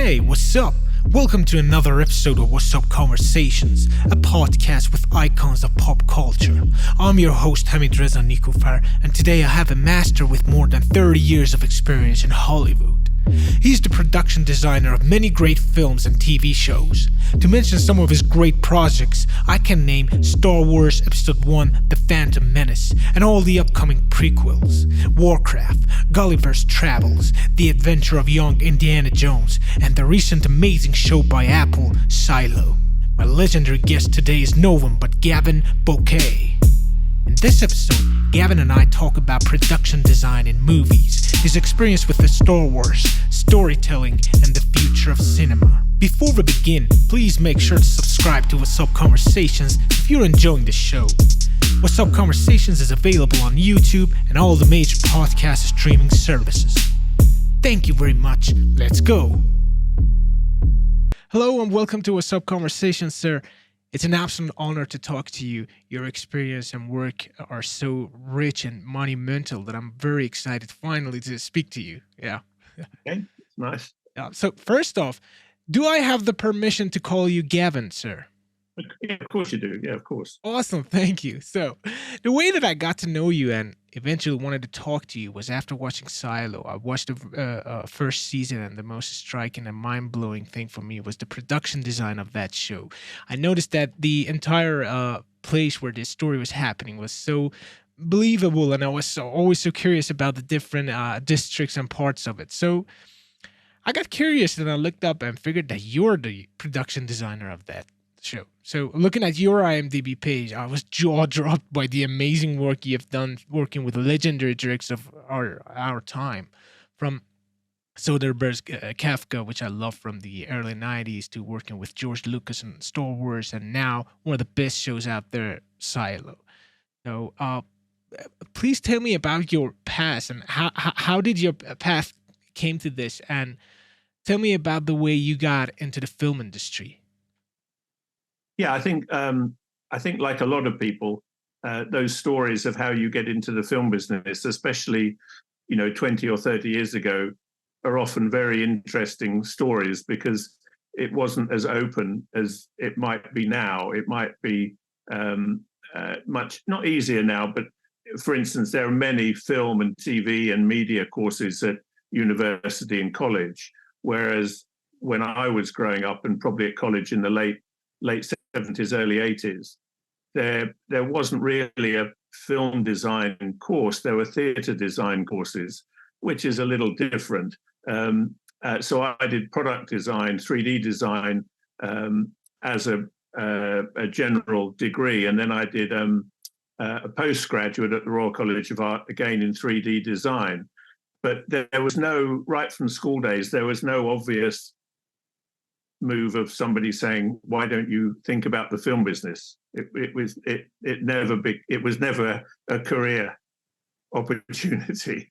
Hey, what's up? Welcome to another episode of Wassup Conversations, a podcast with icons of pop culture. I'm your host, Hamid Reza Nikofar, and today I have a master with more than 30 years of experience in Hollywood. He's the production designer of many great films and TV shows. To mention some of his great projects, I can name Star Wars Episode 1, The Phantom Menace, and all the upcoming prequels, Warcraft, Gulliver's Travels, The Adventure of Young Indiana Jones, and the recent amazing show by Apple, Silo. My legendary guest today is no one but Gavin Bocquet. In this episode, Gavin and I talk about production design in movies, his experience with the Star Wars, storytelling, and the future of cinema. Before we begin, please make sure to subscribe to Wassup Conversations if you're enjoying the show. Wassup Conversations is available on YouTube and all the major podcast streaming services. Thank you very much. Let's go. Hello and welcome to Wassup Conversations, sir. It's an absolute honor to talk to you. Your experience and work are so rich and monumental that I'm very excited finally to speak to you. Yeah. Okay, nice. So first off, do I have the permission to call you Gavin, sir? Yeah, of course you do. Yeah, of course. Awesome, thank you. So the way that I got to know you and eventually wanted to talk to you was after watching Silo. I watched the first season, and the most striking and mind-blowing thing for me was the production design of that show. I noticed that the entire place where this story was happening was so believable, and I was always so curious about the different districts and parts of it. So I got curious, and I looked up and figured that you're the production designer of that show. So looking at your IMDb page, I was jaw-dropped by the amazing work you've done working with legendary directors of our time, from Soderbergh's Kafka, which I love from the early 90s, to working with George Lucas and Star Wars, and now one of the best shows out there, Silo. So please tell me about your past and how did your path came to this, and tell me about the way you got into the film industry. Yeah, I think like a lot of people, those stories of how you get into the film business, especially 20 or 30 years ago, are often very interesting stories because it wasn't as open as it might be now. It might be much not easier now, but for instance, there are many film and TV and media courses at university and college, whereas when I was growing up and probably at college in the late 70s, early 80s, there wasn't really a film design course. There were theatre design courses, which is a little different. So I did product design, 3D design as a general degree, and then I did a postgraduate at the Royal College of Art, again in 3D design. But there was no, right from school days, there was no obvious move of somebody saying, why don't you think about the film business? It was never a career opportunity,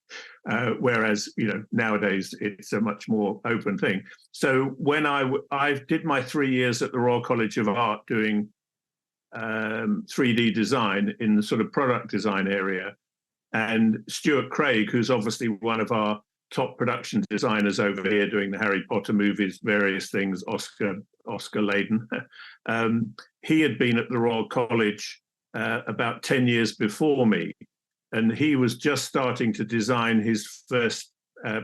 whereas nowadays it's a much more open thing. So when I did my 3 years at the Royal College of Art doing 3D design in the sort of product design area, and Stuart Craig, who's obviously one of our top production designers over here doing the Harry Potter movies, various things, Oscar laden. He had been at the Royal College about 10 years before me, and he was just starting to design his first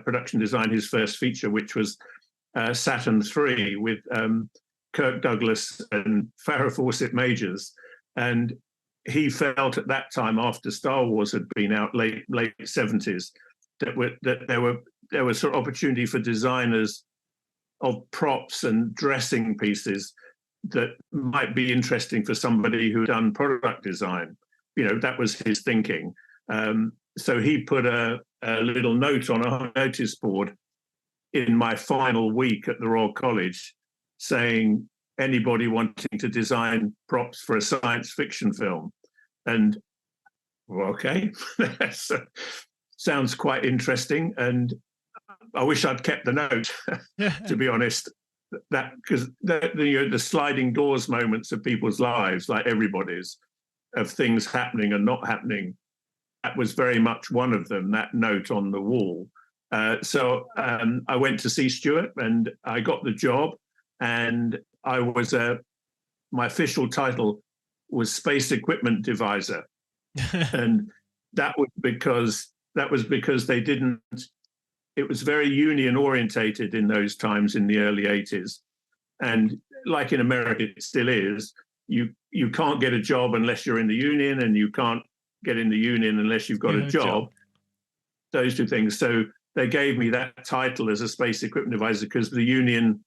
production design, his first feature, which was Saturn III with Kirk Douglas and Farrah Fawcett Majors. And he felt at that time, after Star Wars had been out, late 70s, that there was sort of opportunity for designers of props and dressing pieces that might be interesting for somebody who'd done product design. That was his thinking. So he put a little note on a notice board in my final week at the Royal College saying, anybody wanting to design props for a science fiction film. And well, okay, sounds quite interesting. And I wish I'd kept the note, to be honest. That because the sliding doors moments of people's lives, like everybody's, of things happening and not happening, that was very much one of them, that note on the wall. So I went to see Stuart, and I got the job, and I was my official title was Space Equipment Deviser, and that was because they didn't. It was very union orientated in those times in the early 80s, and like in America, it still is. You can't get a job unless you're in the union, and you can't get in the union unless you've got a job. Those two things. So they gave me that title as a space equipment advisor because the union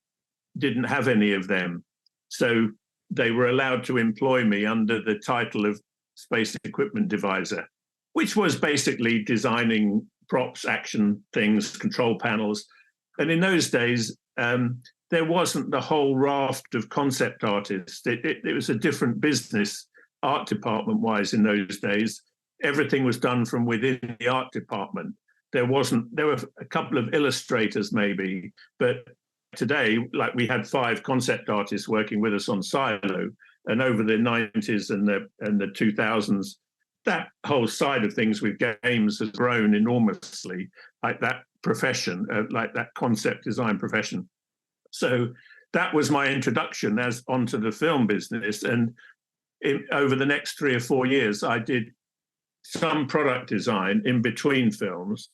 didn't have any of them. So they were allowed to employ me under the title of space equipment deviser, which was basically designing props, action things, control panels. And in those days, there wasn't the whole raft of concept artists. It was a different business, art department wise, in those days. Everything was done from within the art department. There were a couple of illustrators maybe, but today, like, we had 5 concept artists working with us on Silo, and over the 90s and the 2000s, that whole side of things with games has grown enormously, like that profession, like that concept design profession. So that was my introduction onto the film business. And over the next 3 or 4 years, I did some product design in between films,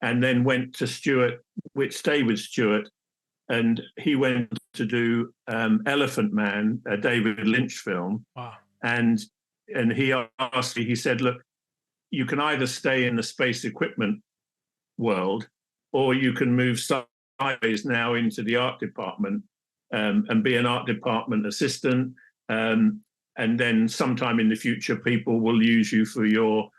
and then went to Stuart, which stayed with Stuart, and he went to do Elephant Man, a David Lynch film. Wow. And he asked me, he said, look, you can either stay in the space equipment world, or you can move sideways now into the art department and be an art department assistant. And then sometime in the future, people will use you for your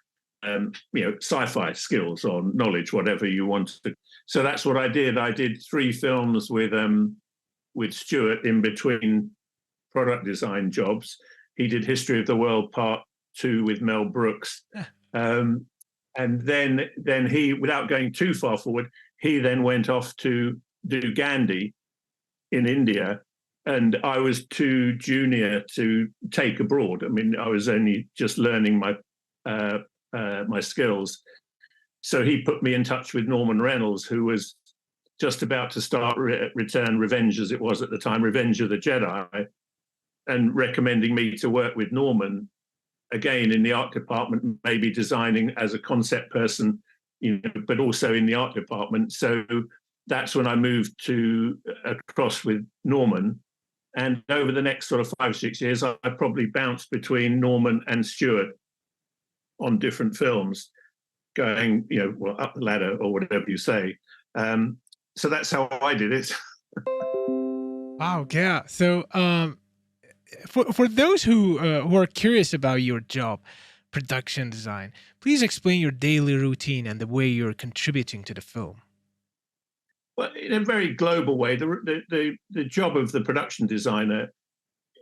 sci-fi skills or knowledge, whatever you want to. So that's what I did. I did 3 films with Stuart in between product design jobs. He did History of the World Part 2 with Mel Brooks. And then he, without going too far forward, he then went off to do Gandhi in India. And I was too junior to take abroad. I mean, I was only just learning my skills. So he put me in touch with Norman Reynolds, who was just about to start Return Revenge, as it was at the time, Revenge of the Jedi, and recommending me to work with Norman, again, in the art department, maybe designing as a concept person, but also in the art department. So that's when I moved across with Norman. And over the next sort of 5 or 6 years, I probably bounced between Norman and Stuart on different films, going, up the ladder or whatever you say. So that's how I did it. Wow, yeah. So for those who are curious about your job, production design, please explain your daily routine and the way you're contributing to the film. Well, in a very global way, the job of the production designer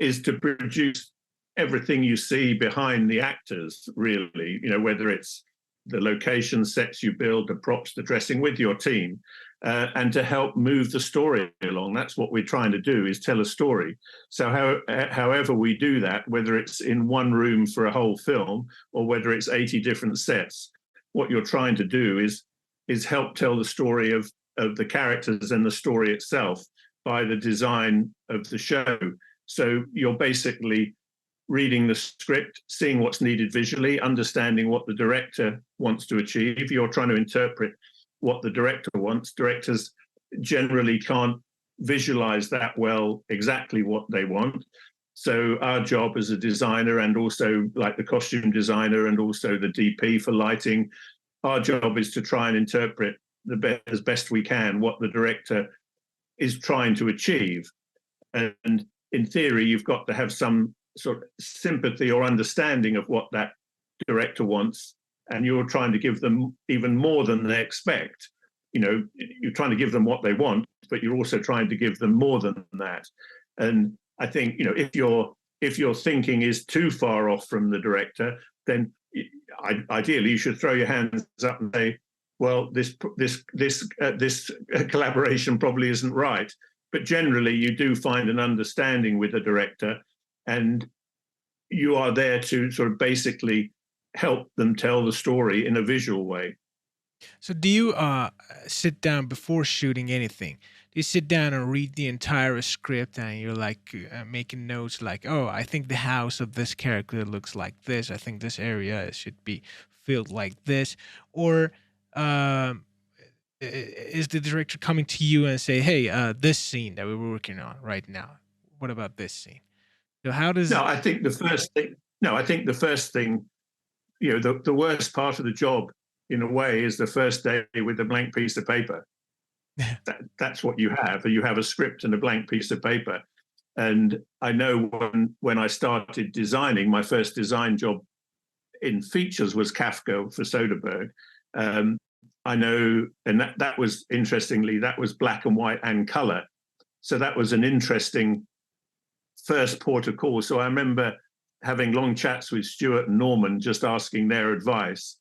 is to produce everything you see behind the actors, really, whether it's the location sets you build, the props, the dressing with your team, and to help move the story along. That's what we're trying to do, is tell a story. So however we do that, whether it's in one room for a whole film or whether it's 80 different sets, what you're trying to do is help tell the story of the characters and the story itself by the design of the show. So you're basically reading the script, seeing what's needed visually, understanding what the director wants to achieve. You're trying to interpret what the director wants. Directors generally can't visualize that well exactly what they want. So our job as a designer, and also like the costume designer and also the DP for lighting, our job is to try and interpret as best we can what the director is trying to achieve. And in theory, you've got to have some sort of sympathy or understanding of what that director wants, and you're trying to give them even more than they expect. You're trying to give them what they want, but you're also trying to give them more than that. And I think, if your thinking is too far off from the director, then ideally you should throw your hands up and say, well, this collaboration probably isn't right. But generally, you do find an understanding with the director, and you are there to sort of basically help them tell the story in a visual way. So do you sit down before shooting anything? Do you sit down and read the entire script and you're like making notes like, oh, I think the house of this character looks like this. I think this area should be filled like this. Or um, is the director coming to you and say, hey, this scene that we're working on right now, what about this scene? So how No, does I think the first thing. No, I think the first thing. The worst part of the job, in a way, is the first day with a blank piece of paper. That's what you have. You have a script and a blank piece of paper. And I know when I started designing, my first design job in features was Kafka for Soderbergh. Um, I know, and that was interestingly, that was black and white and color. So that was an interesting first port of call. So I remember having long chats with Stuart and Norman, just asking their advice.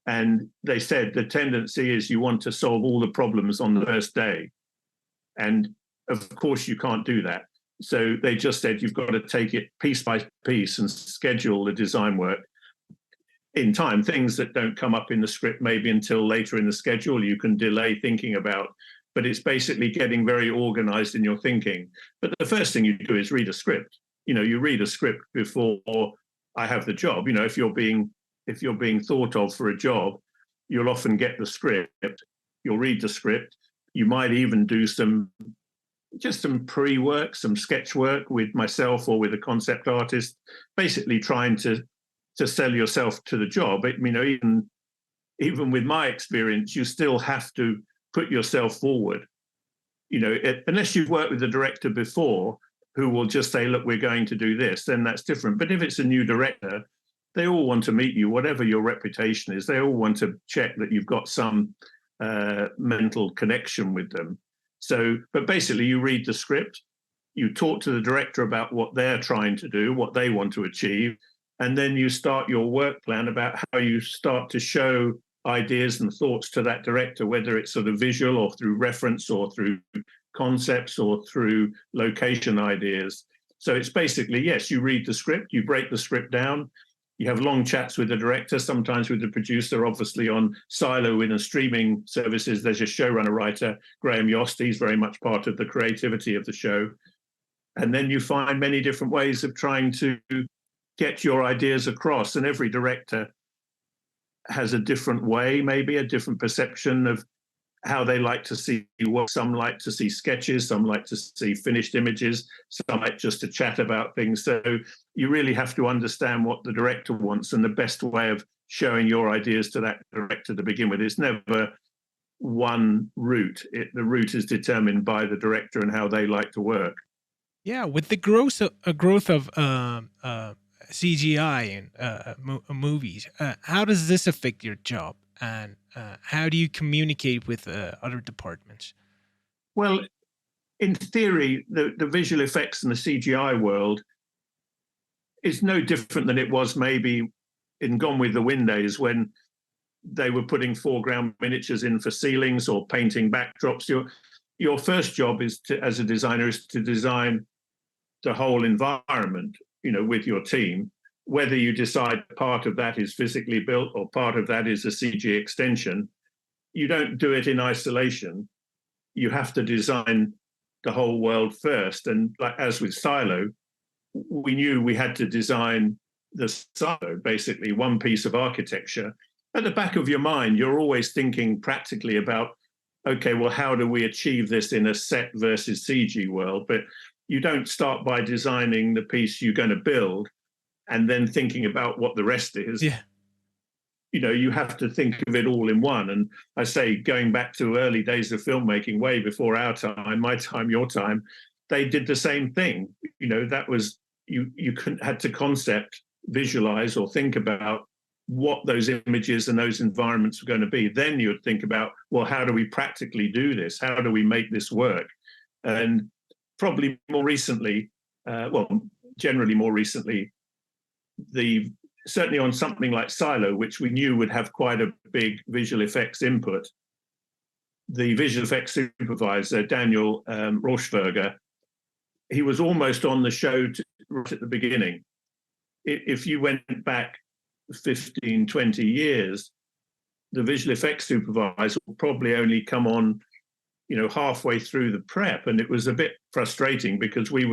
And they said the tendency is you want to solve all the problems on the first day. And of course, you can't do that. So they just said you've got to take it piece by piece and schedule the design work in time. Things that don't come up in the script maybe until later in the schedule, you can delay thinking about. But it's basically getting very organized in your thinking. But the first thing you do is read a script. You read a script before I have the job. If you're being thought of for a job, you'll often get the script. You'll read the script. You might even do some pre-work, some sketch work with myself or with a concept artist, basically trying to sell yourself to the job. Even with my experience, you still have to put yourself forward. Unless you've worked with the director before, who will just say, look, we're going to do this, then that's different. But if it's a new director, they all want to meet you, whatever your reputation is. They all want to check that you've got some mental connection with them. So, but basically you read the script, you talk to the director about what they're trying to do, what they want to achieve, and then you start your work plan about how you start to show ideas and thoughts to that director, whether it's sort of visual or through reference or through concepts or through location ideas. So it's basically, yes, you read the script, you break the script down, you have long chats with the director, sometimes with the producer. Obviously on Silo in a streaming services, there's a showrunner writer, Graham Yost. He's very much part of the creativity of the show. And then you find many different ways of trying to get your ideas across. And every director has a different way, maybe a different perception of how they like to see work. Some like to see sketches, some like to see finished images, some like just to chat about things. So you really have to understand what the director wants and the best way of showing your ideas to that director to begin with. It's never one route. The route is determined by the director and how they like to work. Yeah, with the growth of CGI in movies, how does this affect your job, and how do you communicate with other departments? Well, in theory, the visual effects in the CGI world is no different than it was maybe in Gone with the Wind days when they were putting foreground miniatures in for ceilings or painting backdrops. Your first job is as a designer is to design the whole environment, with your team. Whether you decide part of that is physically built or part of that is a CG extension, you don't do it in isolation. You have to design the whole world first. And like as with Silo, we knew we had to design the silo, basically one piece of architecture. At the back of your mind, you're always thinking practically about, okay, well, how do we achieve this in a set versus CG world? But you don't start by designing the piece you're going to build and then thinking about what the rest is. Yeah. You have to think of it all in one. And I say, going back to early days of filmmaking, way before our time, my time, your time, they did the same thing. That was, you had to concept, visualize, or think about what those images and those environments were going to be. Then you would think about, well, how do we practically do this? How do we make this work? And probably more recently, generally more recently, certainly on something like Silo, which we knew would have quite a big visual effects input, the visual effects supervisor, Daniel Rauschberger, he was almost on the show right at the beginning. If you went back 15, 20 years, the visual effects supervisor will probably only come on, halfway through the prep. And it was a bit frustrating because we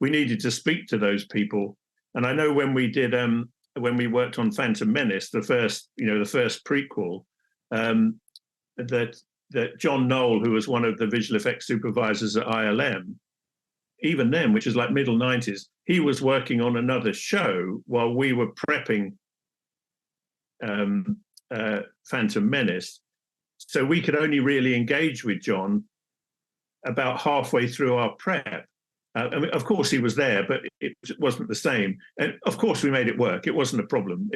needed to speak to those people. And I know when when we worked on Phantom Menace, the first prequel, that John Knoll, who was one of the visual effects supervisors at ILM, even then, which is like middle 90s, he was working on another show while we were prepping Phantom Menace. So we could only really engage with John about halfway through our prep. I mean, of course, he was there, but it wasn't the same. And of course, we made it work. It wasn't a problem.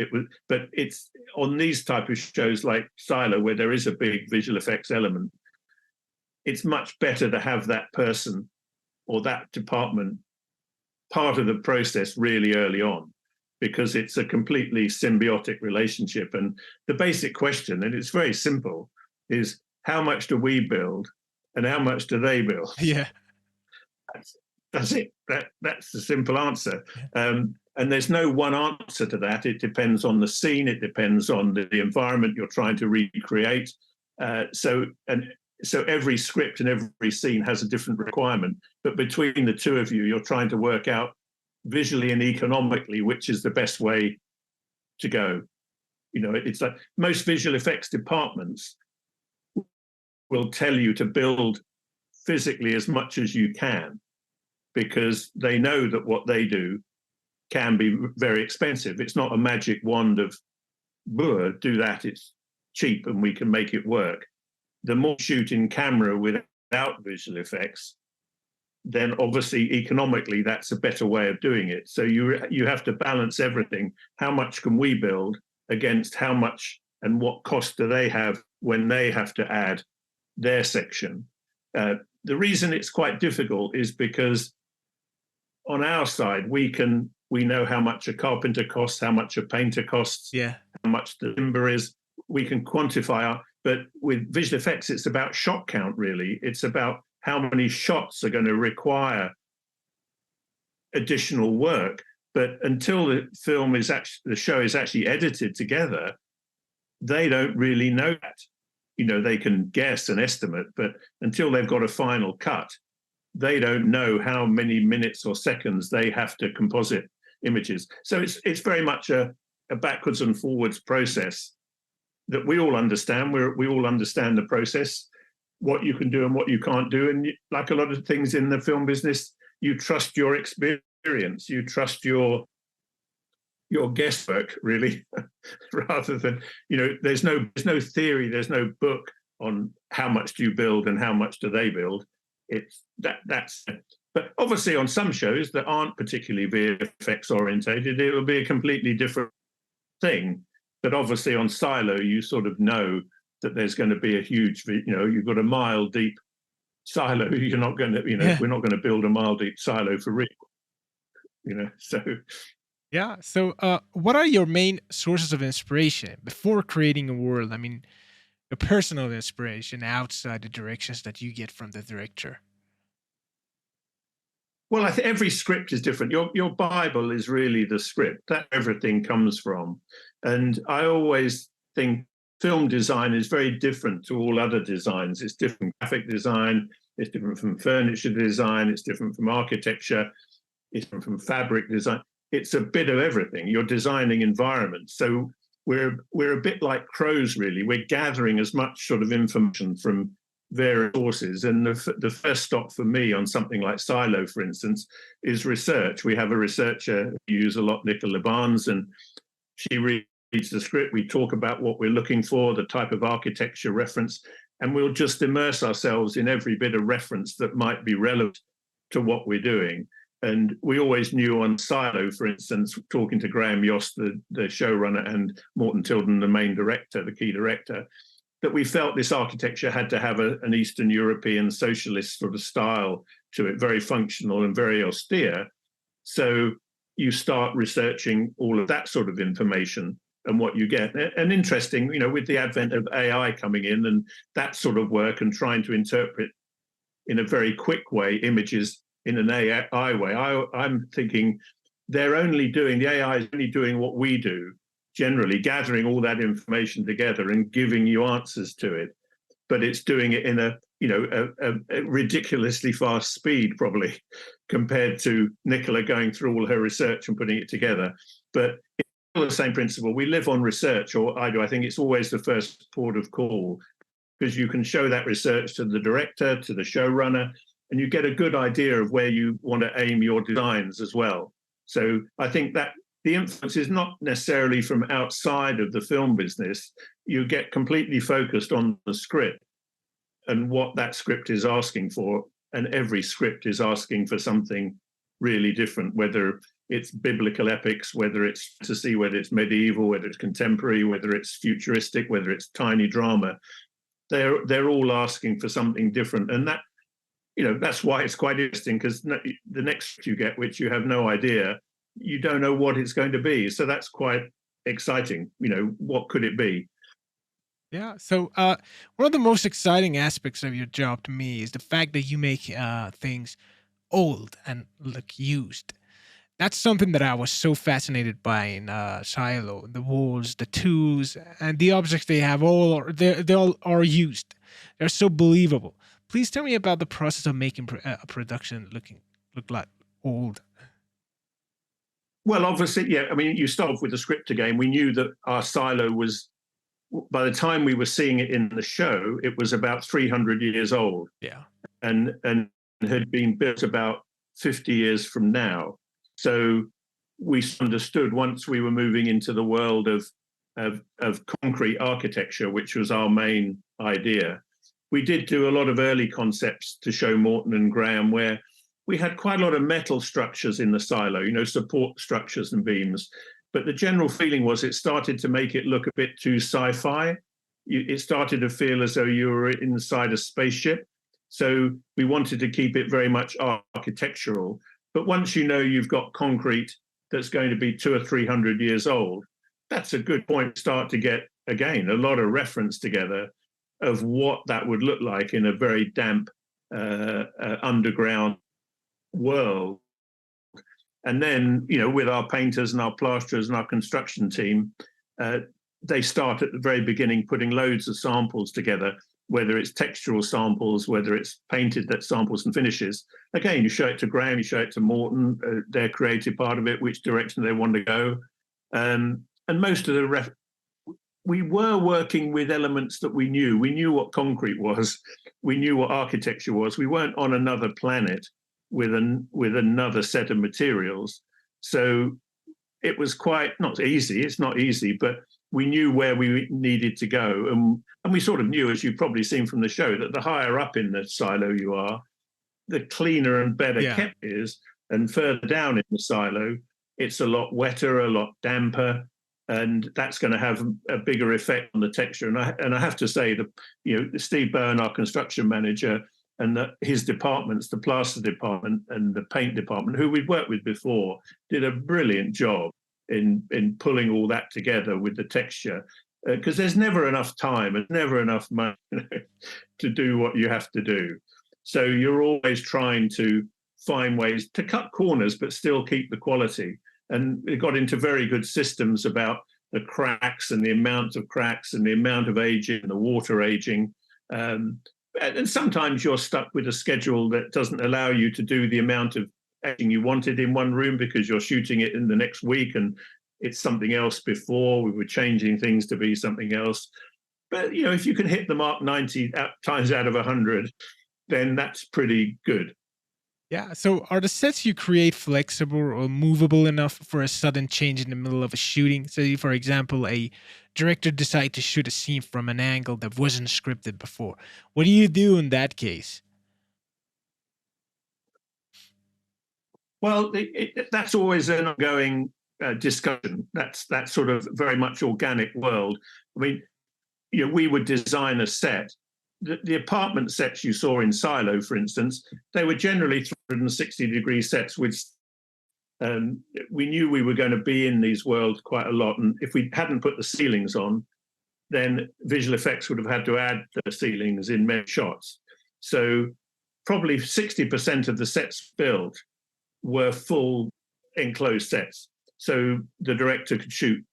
But it's on these type of shows like Silo, where there is a big visual effects element. It's much better to have that person or that department part of the process really early on, because it's a completely symbiotic relationship. And the basic question, and it's very simple, is how much do we build and how much do they build? Yeah. That's it. That's the simple answer. And there's no one answer to that. It depends on the scene. It depends on the environment you're trying to recreate. So every script and every scene has a different requirement. But between the two of you, you're trying to work out visually and economically which is the best way to go. It's like most visual effects departments will tell you to build physically as much as you can, because they know that what they do can be very expensive. It's not a magic wand of, do that, it's cheap and we can make it work. The more you shoot in camera without visual effects, then obviously economically that's a better way of doing it. So you have to balance everything. How much can we build against how much and what cost do they have when they have to add their section? The reason it's quite difficult is because on our side, we know how much a carpenter costs, how much a painter costs, how much the timber is. We can quantify but with visual effects, it's about shot count, really. It's about how many shots are going to require additional work. But until the show is actually edited together, they don't really know that. They can guess and estimate, but until they've got a final cut, they don't know how many minutes or seconds they have to composite images. So it's very much a backwards and forwards process that we all understand. We all understand the process, what you can do and what you can't do. And like a lot of things in the film business, you trust your experience, you trust your guesswork, really, rather than, there's no theory, there's no book on how much do you build and how much do they build. But obviously on some shows that aren't particularly VFX orientated, it will be a completely different thing. But obviously on Silo, you sort of know that there's going to be a huge, you've got a mile deep silo. You're not going to, we're not going to build a mile deep silo for real, so. Yeah. So what are your main sources of inspiration before creating a world? I mean, a personal inspiration outside the directions that you get from the director. Well, I think every script is different. Your Bible is really the script that everything comes from. And I always think film design is very different to all other designs. It's different from graphic design, it's different from furniture design, it's different from architecture, it's different from fabric design. It's a bit of everything. You're designing environments. So we're a bit like crows, really. We're gathering as much sort of information from various sources. And the first stop for me on something like Silo, for instance, is research. We have a researcher who use a lot, Nicola Barnes, and she reads the script. We talk about what we're looking for, the type of architecture reference, and we'll just immerse ourselves in every bit of reference that might be relevant to what we're doing. And we always knew on Silo, for instance, talking to Graham Yost, the showrunner, and Morton Tilden, the main director, the key director, that we felt this architecture had to have an Eastern European socialist sort of style to it, very functional and very austere. So you start researching all of that sort of information and what you get. And interesting, with the advent of AI coming in and that sort of work and trying to interpret in a very quick way images in an AI way, I'm thinking the AI is only doing what we do generally gathering all that information together and giving you answers to it. But it's doing it in a ridiculously fast speed, probably, compared to Nicola going through all her research and putting it together. But it's all the same principle. We live on research, or I do. I think it's always the first port of call, because you can show that research to the director, to the showrunner, and you get a good idea of where you want to aim your designs as well. So I think that the influence is not necessarily from outside of the film business. You get completely focused on the script and what that script is asking for. And every script is asking for something really different, whether it's biblical epics, whether it's fantasy, whether it's medieval, whether it's contemporary, whether it's futuristic, whether it's tiny drama. They're all asking for something different. And that, that's why it's quite interesting, because the next you get, which you have no idea, you don't know what it's going to be. So that's quite exciting. What could it be? Yeah. So one of the most exciting aspects of your job to me is the fact that you make things old and look used. That's something that I was so fascinated by in Silo. The walls, the tools, and the objects they have they all are used. They're so believable. Please tell me about the process of making a production look like old. Well, obviously, yeah. I mean, you start off with the script again. We knew that our Silo was, by the time we were seeing it in the show, it was about 300 years old. Yeah. And had been built about 50 years from now. So we understood, once we were moving into the world of concrete architecture, which was our main idea. We did do a lot of early concepts to show Morton and Graham, where we had quite a lot of metal structures in the silo, support structures and beams. But the general feeling was it started to make it look a bit too sci-fi. It started to feel as though you were inside a spaceship. So we wanted to keep it very much architectural. But once you've got concrete that's going to be 200 or 300 years old, that's a good point to start to get, again, a lot of reference together of what that would look like in a very damp underground world. And then, with our painters and our plasterers and our construction team, they start at the very beginning putting loads of samples together, whether it's textural samples, whether it's painted that samples and finishes. Again, you show it to Graham, you show it to Morton, their creative part of it, which direction they want to go. And most of we were working with elements that we knew. We knew what concrete was. We knew what architecture was. We weren't on another planet with another set of materials. So it was quite not easy. It's not easy, but we knew where we needed to go. And we sort of knew, as you've probably seen from the show, that the higher up in the silo you are, the cleaner and better kept it is. And further down in the silo, it's a lot wetter, a lot damper, and that's going to have a bigger effect on the texture. And I have to say that, Steve Byrne, our construction manager, and his departments, the plaster department and the paint department, who we'd worked with before, did a brilliant job in pulling all that together with the texture, because there's never enough time and never enough money to do what you have to do. So you're always trying to find ways to cut corners but still keep the quality. And it got into very good systems about the cracks and the amount of cracks and the amount of aging and the water aging. And sometimes you're stuck with a schedule that doesn't allow you to do the amount of aging you wanted in one room because you're shooting it in the next week and it's something else before. We were changing things to be something else. But, if you can hit the mark 90 times out of 100, then that's pretty good. Yeah. So are the sets you create flexible or movable enough for a sudden change in the middle of a shooting? So, for example, a director decides to shoot a scene from an angle that wasn't scripted before. What do you do in that case? Well, that's always an ongoing discussion. That's sort of very much organic world. I mean, we would design a set. The apartment sets you saw in Silo, for instance, they were generally 360-degree sets with we knew we were going to be in these worlds quite a lot. And if we hadn't put the ceilings on, then visual effects would have had to add the ceilings in many shots. So probably 60% of the sets built were full enclosed sets. So the director could shoot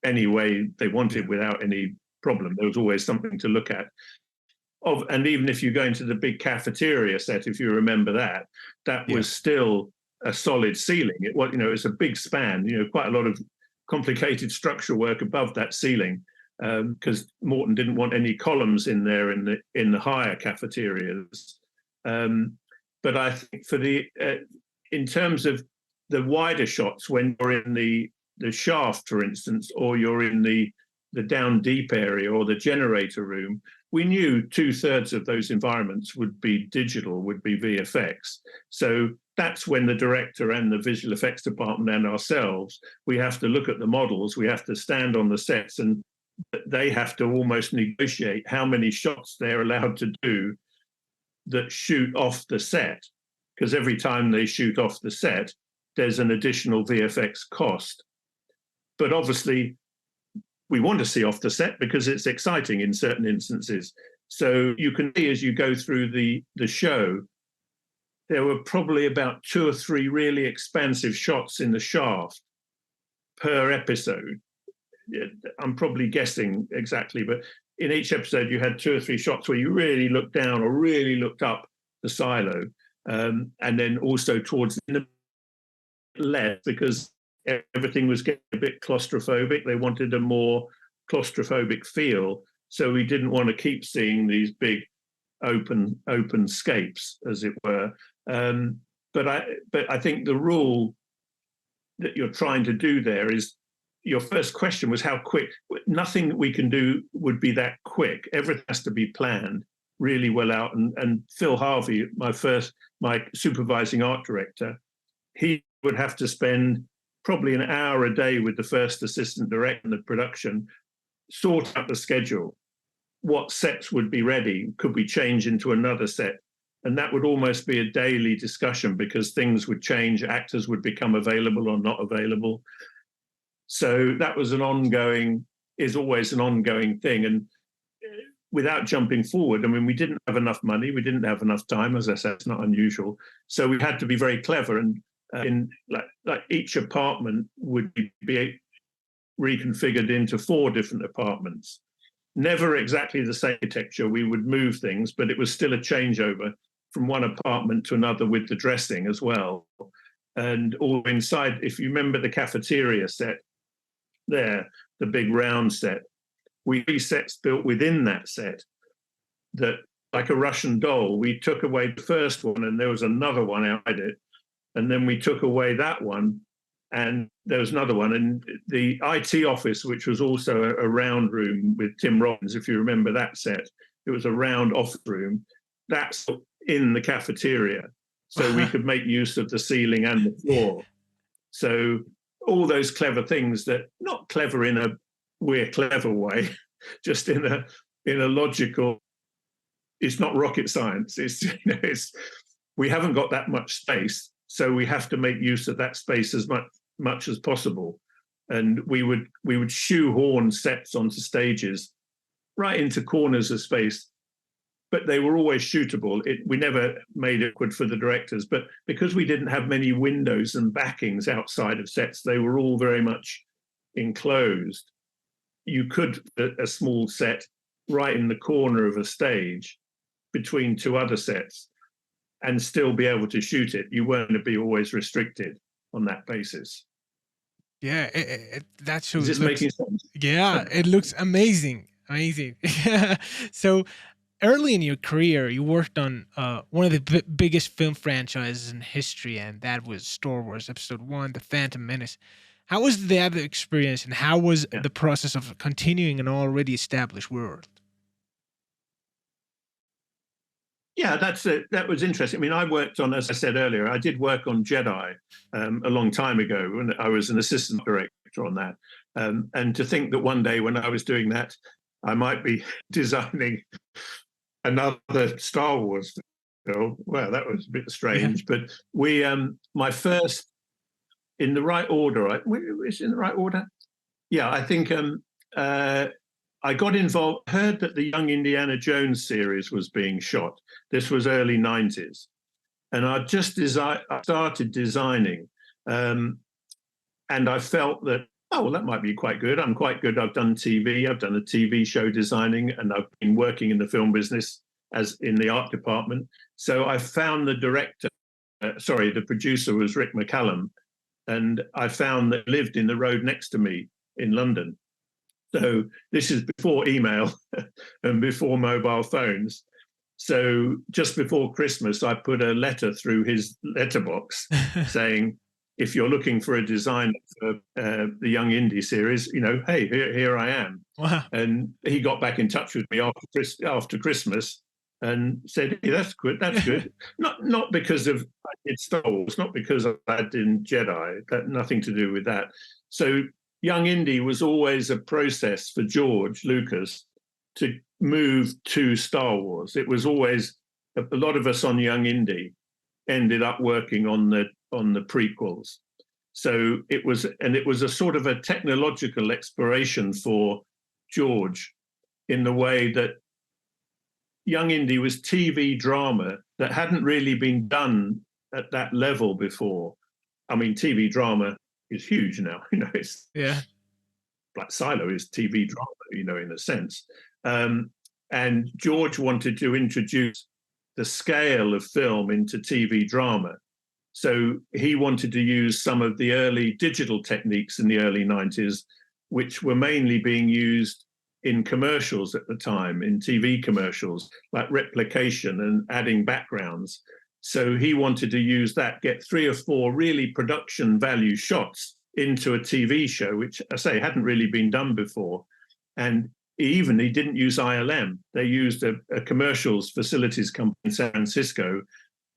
any way they wanted without any problem. There was always something to look at. And even if you go into the big cafeteria set, if you remember that was still a solid ceiling. It was, you know, it's a big span, you know, quite a lot of complicated structural work above that ceiling, because Morton didn't want any columns in there in the higher cafeterias. But I think for in terms of the wider shots, when you're in the shaft, for instance, or you're in the down deep area or the generator room, we knew 2/3 of those environments would be digital, would be VFX. So that's when the director and the visual effects department and ourselves, we have to look at the models, we have to stand on the sets, and they have to almost negotiate how many shots they're allowed to do that shoot off the set, because every time they shoot off the set, there's an additional VFX cost. But obviously, we want to see off the set because it's exciting in certain instances. So you can see as you go through the show, there were probably about 2 or 3 really expansive shots in the shaft per episode. I'm probably guessing exactly, but in each episode you had 2 or 3 shots where you really looked down or really looked up the silo. And then also towards the left, because everything was getting a bit claustrophobic. They wanted a more claustrophobic feel. So we didn't want to keep seeing these big open scapes, as it were. But I think the rule that you're trying to do there is, your first question was how quick. Nothing we can do would be that quick. Everything has to be planned really well out. And Phil Harvey, my supervising art director, he would have to spend probably an hour a day with the first assistant director in the production, sort out the schedule, what sets would be ready, could we change into another set? And that would almost be a daily discussion, because things would change, actors would become available or not available. So that was is always an ongoing thing. And without jumping forward, I mean, we didn't have enough money, we didn't have enough time, as I said, it's not unusual. So we had to be very clever, and in like each apartment would be reconfigured into 4 different apartments. Never exactly the same architecture. We would move things, but it was still a changeover from one apartment to another with the dressing as well. And all inside, if you remember the cafeteria set there, the big round set, we had sets built within that set that, like a Russian doll, we took away the first one and there was another one outside it. And then we took away that one and there was another one. And the IT office, which was also a round room with Tim Robbins, if you remember that set, it was a round office room. That's in the cafeteria. So we could make use of the ceiling and the floor. So all those clever things that, not clever in a we're clever way, just in a logical, it's not rocket science. It's we haven't got that much space. So we have to make use of that space as much as possible. And we would shoehorn sets onto stages right into corners of space, but they were always shootable. We never made it awkward for the directors, but because we didn't have many windows and backings outside of sets, they were all very much enclosed. You could put a small set right in the corner of a stage between 2 other sets and still be able to shoot it. You weren't going to be always restricted on that basis. Yeah, that shows. Is this making sense? Yeah, it looks amazing. So early in your career, you worked on one of the biggest film franchises in history, and that was Star Wars Episode 1, The Phantom Menace. How was that experience, and how was the process of continuing an already established world? Yeah, that was interesting. I mean, I worked on, as I said earlier, I did work on Jedi a long time ago when I was an assistant director on that. And to think that one day when I was doing that, I might be designing another Star Wars film. Well, that was a bit strange. But we, my first, in the right order, is it in the right order? Yeah, I think I got involved, heard that the Young Indiana Jones series was being shot. This was early 90s. And I just started designing. And I felt that oh, well, that might be quite good. I'm quite good. I've done TV. I've done a TV show designing, and I've been working in the film business as in the art department. So I found the director, the producer was Rick McCallum, and I found that he lived in the road next to me in London. So this is before email and before mobile phones. So just before Christmas, I put a letter through his letterbox saying, if you're looking for a designer for the Young Indie series, hey, here I am. Wow. And he got back in touch with me after Christmas and said, hey, that's good, that's good. Not because of I did Star Wars, not because I did Jedi, that nothing to do with that. So Young Indie was always a process for George Lucas to move to Star Wars. It was always, a lot of us on Young Indie ended up working on the prequels. So it was a sort of a technological exploration for George, in the way that Young Indie was TV drama that hadn't really been done at that level before. I mean, TV drama is huge now. It's Black Silo is TV drama, in a sense. And George wanted to introduce the scale of film into TV drama. So he wanted to use some of the early digital techniques in the early 90s, which were mainly being used in commercials at the time, in TV commercials, like replication and adding backgrounds. So he wanted to use that, get 3 or 4 really production value shots into a TV show, which I say hadn't really been done before. And he didn't use ILM. They used a commercials facilities company in San Francisco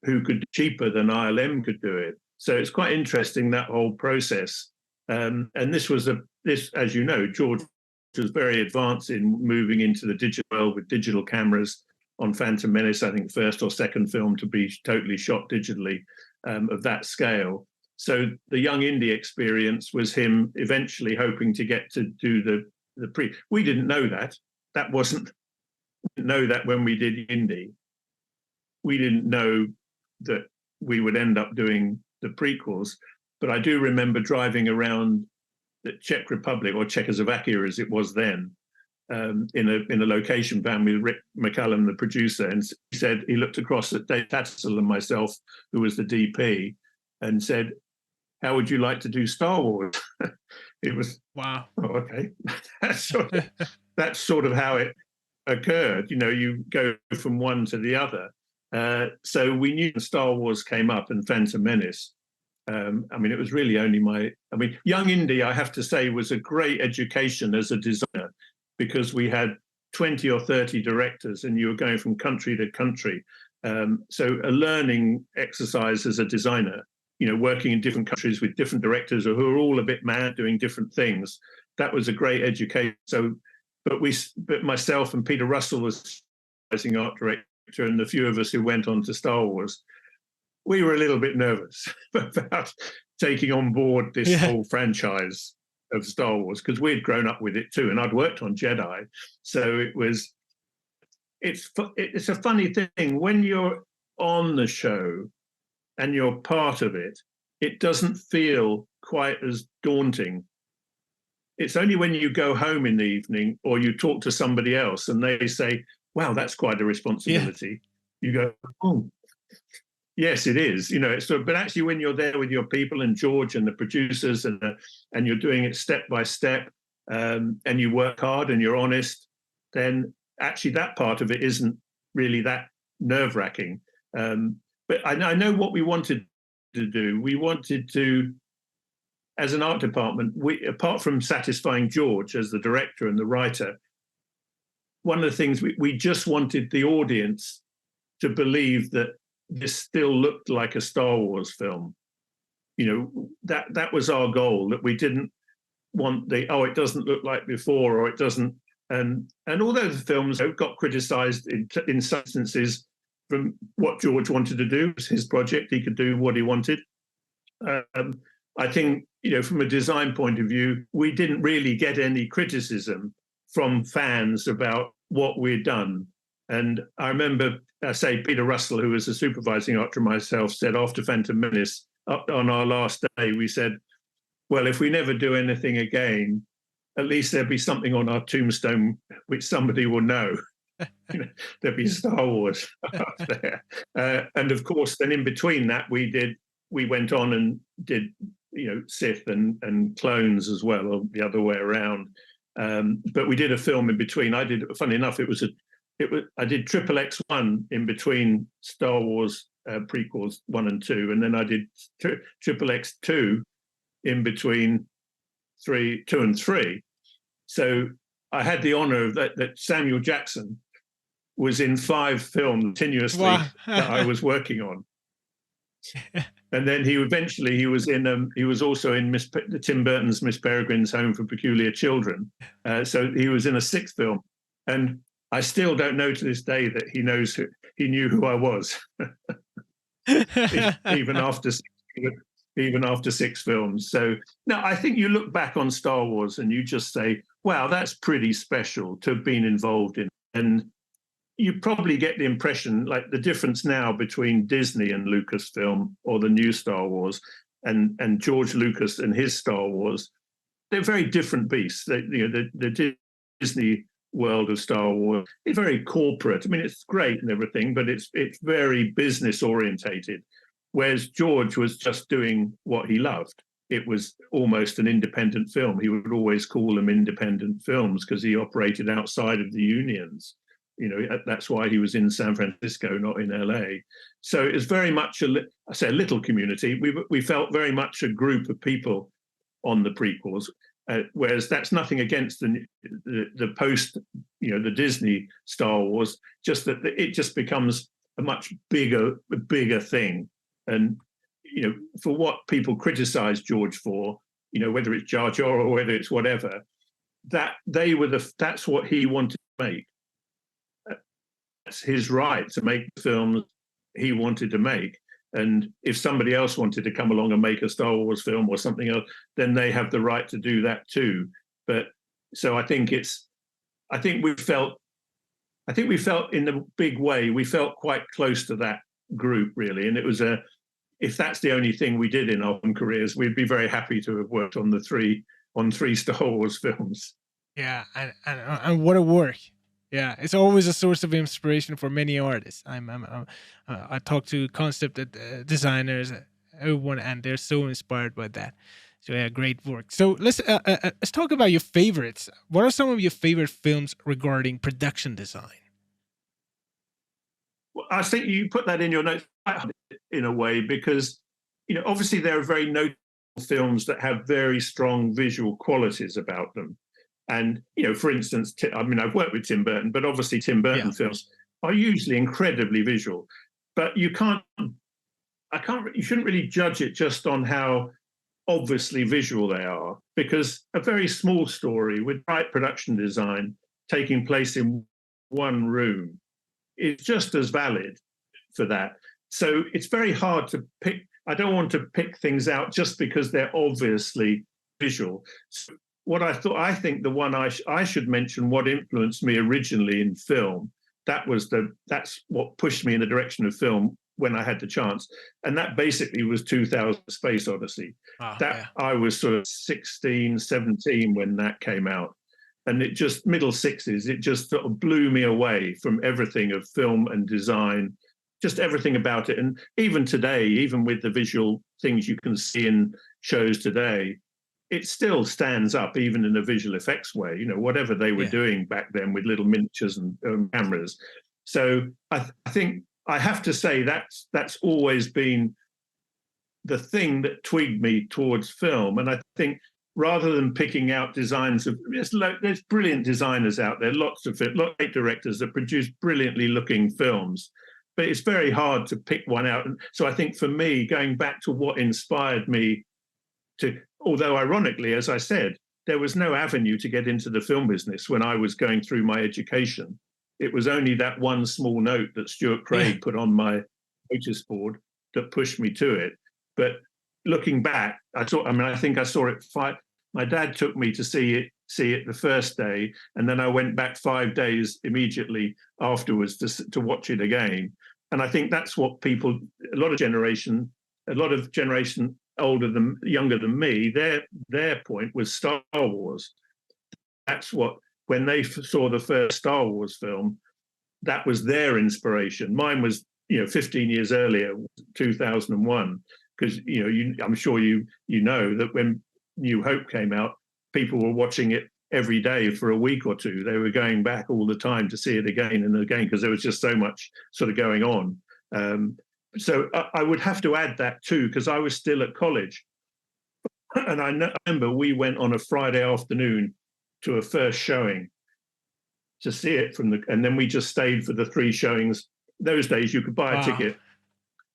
who could cheaper than ILM could do it. So it's quite interesting, that whole process. And this, as you know, George was very advanced in moving into the digital world with digital cameras on Phantom Menace, I think first or second film to be totally shot digitally of that scale. So the Young Indie experience was him eventually hoping to get to do the we didn't know that. We didn't know that when we did Indie. We didn't know that we would end up doing the prequels. But I do remember driving around the Czech Republic, or Czechoslovakia as it was then, in a location van with Rick McCallum, the producer, and he said he looked across at Dave Tattersall and myself, who was the DP, and said, "How would you like to do Star Wars?" It was, wow. Oh, okay. That's sort of how it occurred. You go from one to the other. So we knew Star Wars came up and Phantom Menace. It was really only Young Indie, I have to say, was a great education as a designer, because we had 20 or 30 directors and you were going from country to country. So a learning exercise as a designer, working in different countries with different directors who are all a bit mad doing different things. That was a great education. So, but myself and Peter Russell was rising art director, and the few of us who went on to Star Wars, we were a little bit nervous about taking on board this whole franchise of Star Wars, because we'd grown up with it too, and I'd worked on Jedi. So it's a funny thing when you're on the show and you're part of it, it doesn't feel quite as daunting. It's only when you go home in the evening or you talk to somebody else and they say, wow, that's quite a responsibility. Yeah. You go, oh, yes, it is. But actually when you're there with your people and George and the producers and you're doing it step by step, and you work hard and you're honest, then actually that part of it isn't really that nerve-wracking. But I know what we wanted to do. We wanted to, as an art department, apart from satisfying George as the director and the writer, one of the things we just wanted the audience to believe that this still looked like a Star Wars film. That was our goal, that we didn't want it doesn't look like before, or it doesn't. And although the films got criticized in some instances, from what George wanted to do, it was his project, he could do what he wanted. I think, from a design point of view, we didn't really get any criticism from fans about what we'd done. And I remember, Peter Russell, who was the supervising actor, myself, said after Phantom Menace, on our last day, we said, well, if we never do anything again, at least there'll be something on our tombstone which somebody will know. There'll be Star Wars up there. And of course, then in between that, we went on and did, Sith and clones as well, or the other way around. But we did a film in between. Funny enough, I did Triple X1 in between Star Wars prequels 1 and 2, and then I did Triple X2 in between 2 and 3. So I had the honor of that Samuel Jackson was in 5 films continuously that I was working on. And then he was also in Tim Burton's Miss Peregrine's Home for Peculiar Children. So he was in a 6th film. And I still don't know to this day that he knew who I was, even after 6 films. So no, I think you look back on Star Wars and you just say, wow, that's pretty special to have been involved in. And you probably get the impression, like the difference now between Disney and Lucasfilm, or the new Star Wars, and George Lucas and his Star Wars, they're very different beasts. The Disney world of Star Wars is very corporate. I mean, it's great and everything, but it's very business orientated. Whereas George was just doing what he loved. It was almost an independent film. He would always call them independent films because he operated outside of the unions. That's why he was in San Francisco, not in LA. So it was very much a little community. We felt very much a group of people on the prequels, whereas that's nothing against the post, the Disney Star Wars. Just that it just becomes a much bigger thing. And for what people criticize George for, whether it's Jar Jar or whether it's whatever, that's what he wanted to make. That's his right to make the films he wanted to make. And if somebody else wanted to come along and make a Star Wars film or something else, then they have the right to do that too. But so I think we felt in a big way, we felt quite close to that group, really. And it was if that's the only thing we did in our own careers, we'd be very happy to have worked on 3 Star Wars films. Yeah, and what a work. Yeah, it's always a source of inspiration for many artists. I talk to concept designers, everyone, and they're so inspired by that. So yeah, great work. So let's talk about your favorites. What are some of your favorite films regarding production design? Well, I think you put that in your notes in a way because obviously there are very notable films that have very strong visual qualities about them. And, for instance, I've worked with Tim Burton, but obviously Tim Burton films are usually incredibly visual. But you shouldn't really judge it just on how obviously visual they are, because a very small story with right production design taking place in one room is just as valid for that. So it's very hard to pick. I don't want to pick things out just because they're obviously visual. So I think the one I should mention, what influenced me originally in film, that's what pushed me in the direction of film when I had the chance. And that basically was 2000 Space Odyssey. I was sort of 16, 17 when that came out. And it just, middle 60s, it just sort of blew me away from everything of film and design, just everything about it. And even today, even with the visual things you can see in shows today, it still stands up, even in a visual effects way, whatever they were doing back then with little miniatures and cameras. So I think I have to say that's always been the thing that twigged me towards film. And I think rather than picking out designs there's brilliant designers out there, lots of directors that produce brilliantly looking films, but it's very hard to pick one out. And so I think for me, going back to what inspired me although ironically, as I said, there was no avenue to get into the film business when I was going through my education. It was only that one small note that Stuart Craig put on my notice board that pushed me to it. But looking back, I think I saw it my dad took me to see it the first day, and then I went back 5 days immediately afterwards to watch it again. And I think that's what a lot of generation younger than me, their point was Star Wars. That's what, when they saw the first Star Wars film, that was their inspiration. Mine was, 15 years earlier, 2001, because I'm sure you know that when New Hope came out, people were watching it every day for a week or two. They were going back all the time to see it again and again because there was just so much sort of going on. So I would have to add that too, because I was still at college. And I remember we went on a Friday afternoon to a first showing to see it and then we just stayed for the 3 showings. Those days you could buy a ticket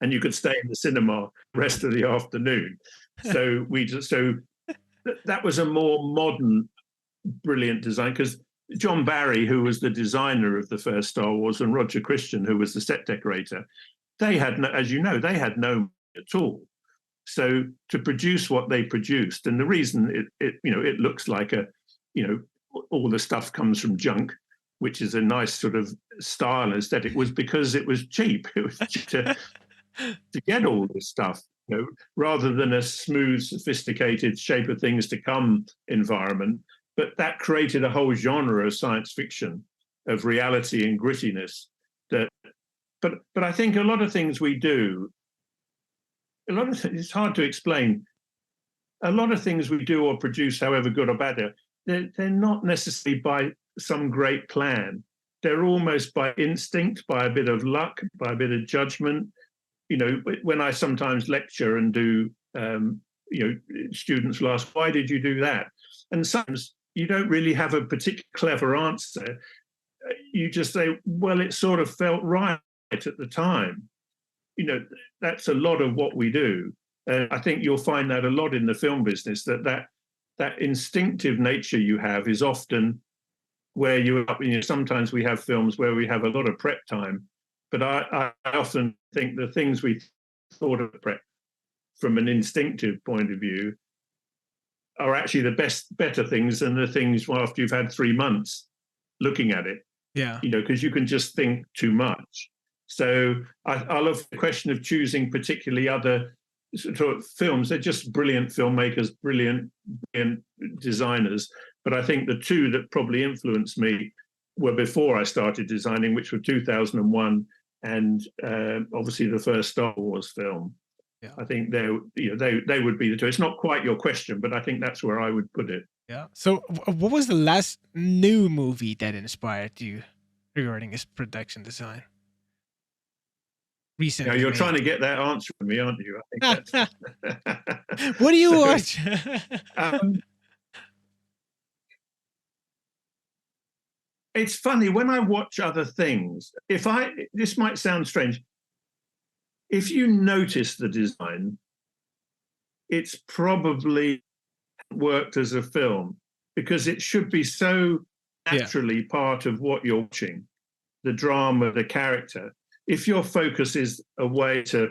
and you could stay in the cinema the rest of the afternoon. So that was a more modern, brilliant design, because John Barry, who was the designer of the first Star Wars, and Roger Christian, who was the set decorator, they had no, as you know, they had no money at all. So to produce what they produced, and the reason it looks like all the stuff comes from junk, which is a nice sort of style and aesthetic, was because it was cheap. It was cheap to get all this stuff, rather than a smooth, sophisticated shape of things to come environment. But that created a whole genre of science fiction, of reality and grittiness. But I think a lot of things we do, it's hard to explain. A lot of things we do or produce, however good or bad they're not necessarily by some great plan. They're almost by instinct, by a bit of luck, by a bit of judgment. When I sometimes lecture and do, students will ask, why did you do that? And sometimes you don't really have a particular clever answer. You just say, well, it sort of felt right at the time. That's a lot of what we do. I think you'll find that a lot in the film business, that instinctive nature you have is often where sometimes we have films where we have a lot of prep time, but I often think the things we thought of prep from an instinctive point of view are actually the better things than the things after you've had 3 months looking at it. Yeah. Because you can just think too much. So I love the question of choosing particularly other sort of films. They're just brilliant filmmakers, brilliant designers. But I think the 2 that probably influenced me were before I started designing, which were 2001 and obviously the first Star Wars film. Yeah. I think they would be the 2. It's not quite your question, but I think that's where I would put it. Yeah. So what was the last new movie that inspired you regarding his production design? Recently. Now you're trying to get that answer from me, aren't you? I think that's... What do you watch? It's funny when I watch other things. This might sound strange. If you notice the design, it's probably worked as a film, because it should be so naturally part of what you're watching, the drama, the character. If your focus is a way to,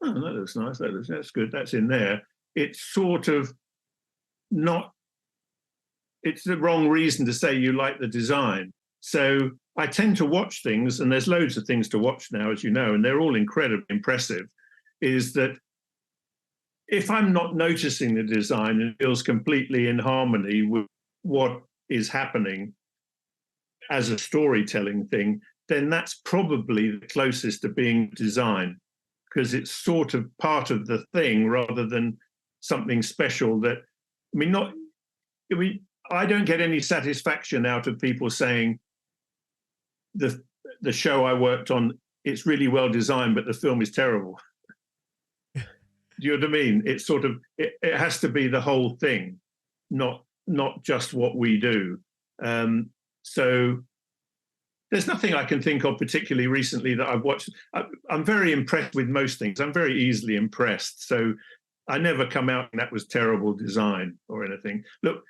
oh, that looks nice, that's good, that's in there, it's sort of not, it's the wrong reason to say you like the design. So I tend to watch things, and there's loads of things to watch now, as you know, and they're all incredibly impressive, is that if I'm not noticing the design and it feels completely in harmony with what is happening as a storytelling thing, then that's probably the closest to being design, because it's sort of part of the thing rather than something special that, I don't get any satisfaction out of people saying the show I worked on, it's really well designed, but the film is terrible. Do you know what I mean? It's sort of, it has to be the whole thing, not just what we do. So there's nothing I can think of particularly recently that I've watched. I'm very impressed with most things. I'm very easily impressed. So I never come out and that was terrible design or anything. Look,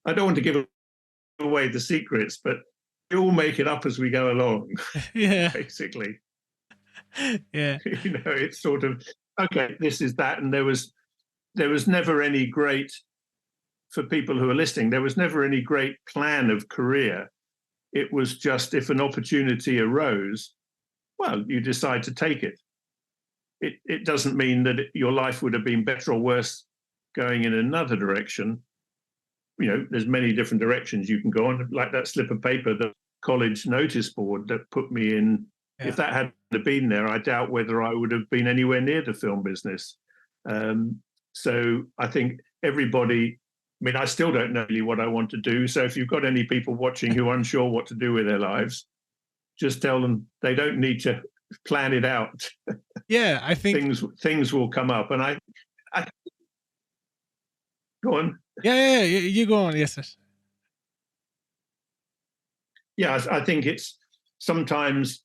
I don't want to give away the secrets, but we all make it up as we go along. Yeah. Basically. Yeah. It's sort of, okay, this is that. And there was never any great, for people who are listening, there was never any great plan of career. It was just, if an opportunity arose, well, you decide to take it. it doesn't mean that your life would have been better or worse going in another direction. There's many different directions you can go on, like that slip of paper, the college notice board that put me in. Yeah. If that hadn't been there, I doubt whether I would have been anywhere near the film business. So I think everybody, I still don't know really what I want to do. So if you've got any people watching who are unsure what to do with their lives, just tell them they don't need to plan it out. Yeah, I think things will come up. And I go on. Yeah, you go on. Yes, sir. Yeah, I think it's sometimes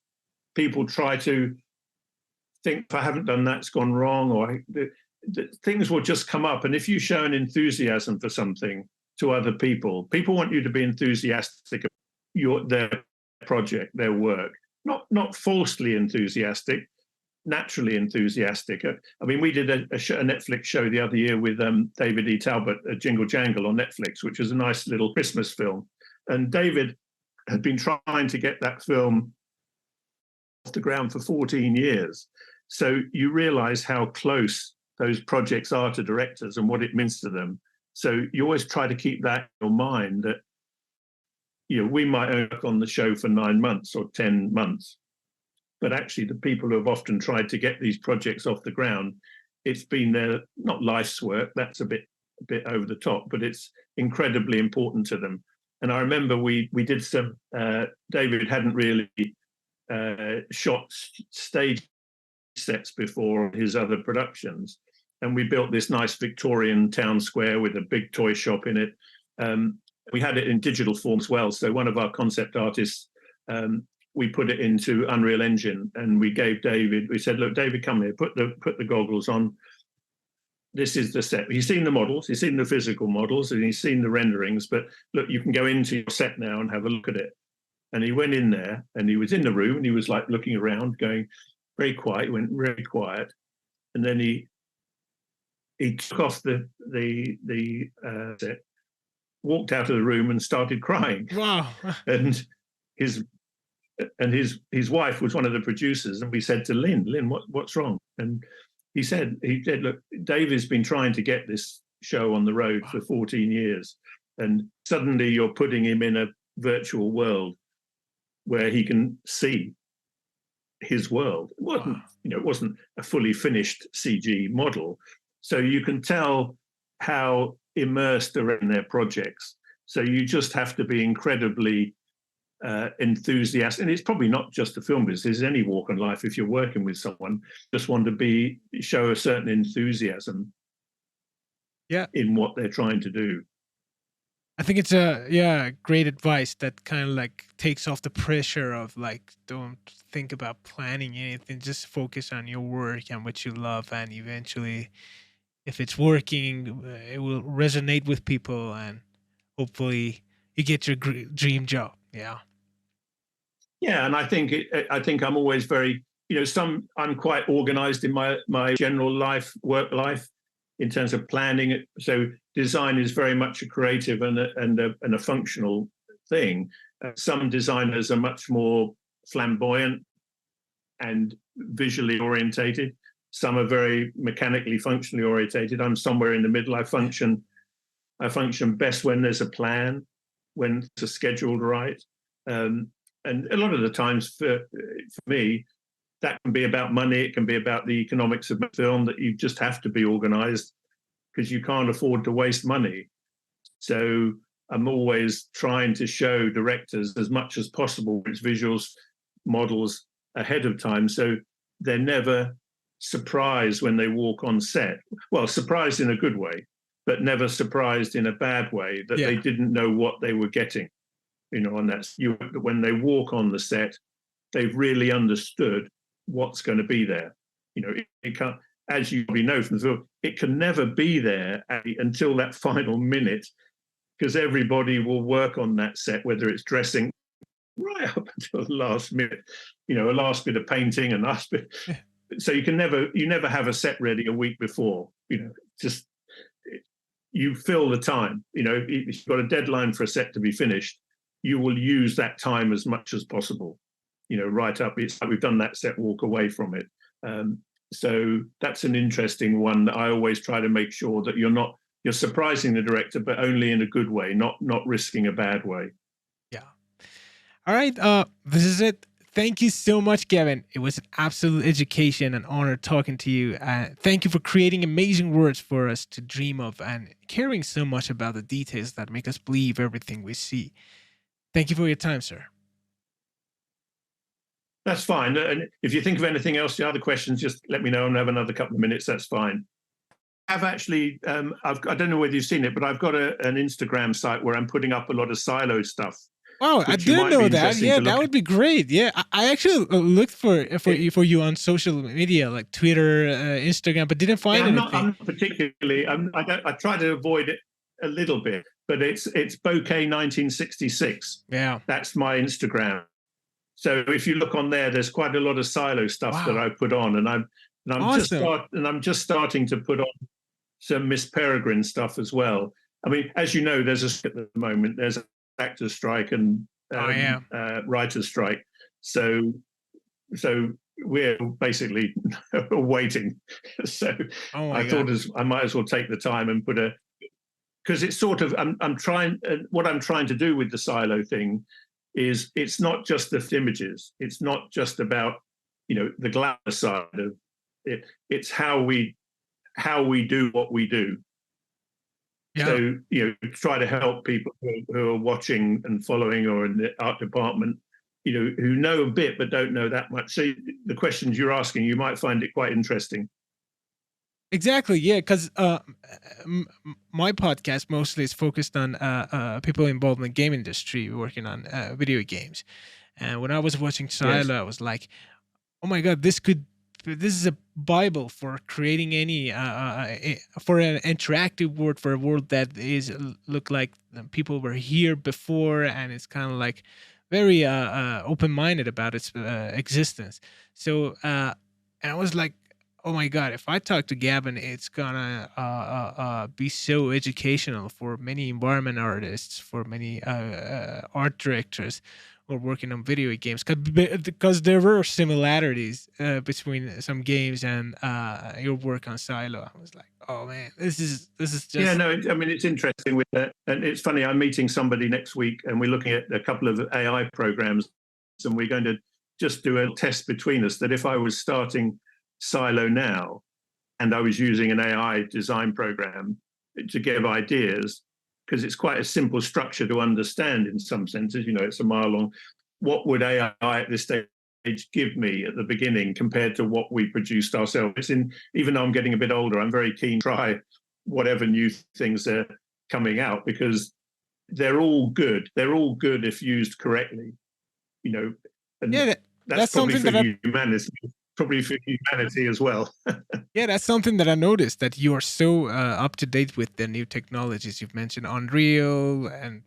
people try to think, if I haven't done that, it's gone wrong, or things will just come up. And if you show an enthusiasm for something to other people want you to be enthusiastic about their project, their work, not falsely enthusiastic, naturally enthusiastic. We did a Netflix show the other year with David E. Talbot, Jingle Jangle on Netflix, which was a nice little Christmas film. And David had been trying to get that film off the ground for 14 years. So you realize how close those projects are to directors and what it means to them. So you always try to keep that in your mind, that we might work on the show for 9 months or 10 months, but actually the people who have often tried to get these projects off the ground, it's been their, not life's work, that's a bit over the top, but it's incredibly important to them. And I remember we did some, David hadn't really shot stage sets before his other productions. And we built this nice Victorian town square with a big toy shop in it. We had it in digital form as well. So one of our concept artists, we put it into Unreal Engine, and we gave David, we said, look, David, come here, put the goggles on. This is the set. He's seen the models, he's seen the physical models, and he's seen the renderings, but look, you can go into your set now and have a look at it. And he went in there, and he was in the room, and he was like looking around, going very quiet. He went very quiet, and then he took off the set, walked out of the room, and started crying. Wow! And his wife was one of the producers, and we said to Lynn, what's wrong? And he said, look, David's been trying to get this show on the road for 14 years, and suddenly you're putting him in a virtual world where he can see his world. It wasn't a fully finished CG model, so you can tell how immersed they're in their projects. So you just have to be incredibly enthusiastic, and it's probably not just the film business, it's any walk in life. If you're working with someone, just want to show a certain enthusiasm in what they're trying to do. I think it's great advice that kind of like takes off the pressure of like, don't think about planning anything, just focus on your work and what you love, and eventually if it's working, it will resonate with people, and hopefully you get your dream job. Yeah, and I think I'm always very, I'm quite organized in my general life, work life, in terms of planning it. So design is very much a creative and a functional thing. Some designers are much more flamboyant and visually orientated. Some are very mechanically, functionally orientated. I'm somewhere in the middle. I function best when there's a plan, when it's scheduled right. And a lot of the times for me, that can be about money. It can be about the economics of the film, that you just have to be organized because you can't afford to waste money. So I'm always trying to show directors as much as possible its visuals, models ahead of time, so they're never surprised when they walk on set. Well, surprised in a good way, but never surprised in a bad way, that they didn't know what they were getting. And that's when they walk on the set, they've really understood what's going to be there. It can't, as you probably know from the film, it can never be there until that final minute, because everybody will work on that set, whether it's dressing right up until the last minute, a last bit of painting and last bit. So you never have a set ready a week before. Just you fill the time. If you've got a deadline for a set to be finished, you will use that time as much as possible. Right up. It's like we've done that set, walk away from it. So that's an interesting one that I always try to make sure that you're surprising the director, but only in a good way, not risking a bad way. Yeah. All right. This is it. Thank you so much, Gavin. It was an absolute education and honor talking to you. Thank you for creating amazing words for us to dream of and caring so much about the details that make us believe everything we see. Thank you for your time, sir. That's fine. And if you think of anything else, the other questions, just let me know and have another couple of minutes. That's fine. I've actually, I don't know whether you've seen it, but I've got an Instagram site where I'm putting up a lot of silo stuff. Oh, I didn't know that. Yeah, that would be great. Yeah, I actually looked for you on social media like Twitter, Instagram, but didn't find anything. I'm not particularly. I try to avoid it a little bit, but it's Bocquet 1966. Yeah, that's my Instagram. So if you look on there, there's quite a lot of silo stuff that I put on, and I'm awesome. just starting to put on some Miss Peregrine stuff as well. I mean, as you know, there's at the moment there's an actors' strike and writers' strike. So we're basically waiting. So I thought I might as well take the time and put because it's sort of I'm trying what I'm trying to do with the silo thing is it's not just the images. It's not just about the glamour side of it. It's how we do what we do. Yeah. So try to help people who are watching and following or in the art department, who know a bit but don't know that much. So the questions you're asking, you might find it quite interesting. Exactly, yeah, because my podcast mostly is focused on people involved in the game industry working on video games. And when I was watching Silo, I was like, oh my God, this is a Bible for creating any for an interactive world, for a world that look like people were here before, and it's kind of like very open-minded about its existence. So and I was like, oh my God, if I talk to Gavin, it's gonna be so educational for many environment artists, for many art directors who are working on video games, because there were similarities between some games and your work on Silo. I was like, oh man, this is just I mean, it's interesting with that, and it's funny. I'm meeting somebody next week, and we're looking at a couple of AI programs, and we're going to just do a test between us that if I was starting Silo now and I was using an AI design program to give ideas, because it's quite a simple structure to understand in some senses, it's a mile long. What would AI at this stage give me at the beginning compared to what we produced ourselves? Even though I'm getting a bit older, I'm very keen to try whatever new things are coming out, because they're all good. They're all good if used correctly, and that's probably for humanity. Probably for humanity as well. Yeah, that's something that I noticed, that you are so up to date with the new technologies. You've mentioned Unreal and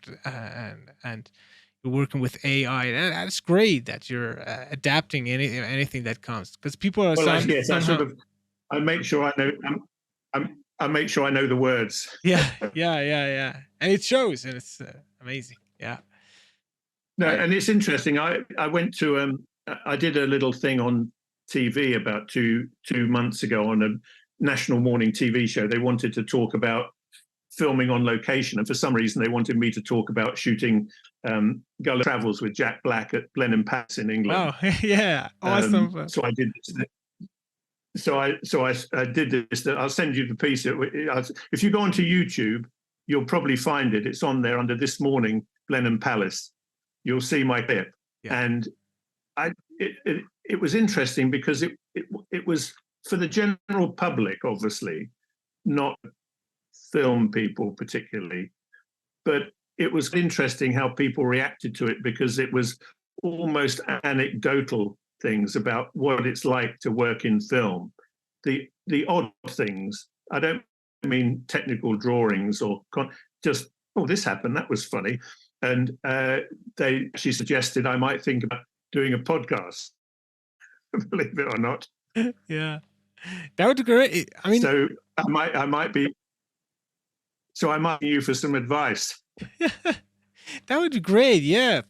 you're working with AI. That's great that you're adapting anything that comes, because people are. I make sure I know. I make sure I know the words. Yeah, and it shows, and it's amazing. Yeah. No, and it's interesting. I went to I did a little thing on TV about two months ago on a national morning TV show. They wanted to talk about filming on location, and for some reason they wanted me to talk about shooting Gulliver Travels with Jack Black at Blenheim Palace in England. Oh, yeah, awesome. So I did this. So I did this. I'll send you the piece. If you go onto YouTube, you'll probably find it. It's on there under This Morning Blenheim Palace. You'll see my clip, and it was interesting because it was for the general public, obviously, not film people particularly, but it was interesting how people reacted to it, because it was almost anecdotal things about what it's like to work in film. The odd things. I don't mean technical drawings or just, oh, this happened, that was funny. And they actually suggested I might think about doing a podcast. Believe it or not. Yeah, that would be great. I mean, so I might be you for some advice. That would be great. Yeah,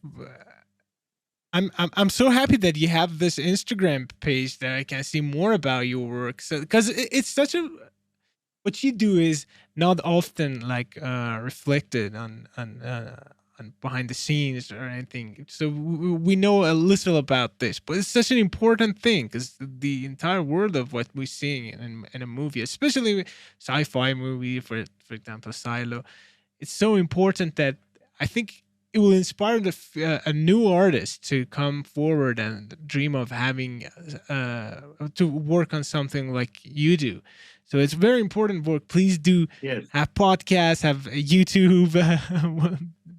I'm so happy that you have this Instagram page that I can see more about your work. So because it's such a what you do is not often like reflected on behind the scenes or anything. So we know a little about this, but it's such an important thing because the entire world of what we're seeing in a movie, especially sci-fi movie, for example, Silo, it's so important that I think it will inspire a new artist to come forward and dream of having to work on something like you do. So it's very important work. Please do Yes. have podcasts, have YouTube,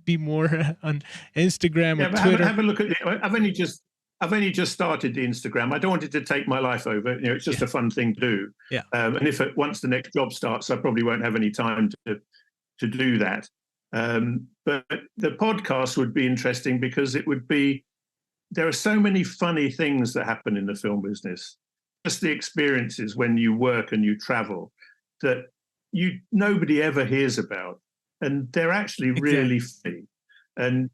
be more on Instagram Yeah, or but Twitter. have a look at it. I've only just started the Instagram. I don't want it to take my life over. It's just Yeah, a fun thing to do. yeah, And if once the next job starts, I probably won't have any time to do that. But the podcast would be interesting because there are so many funny things that happen in the film business. Just the experiences when you work and you travel that nobody ever hears about, and they're actually really exactly. funny.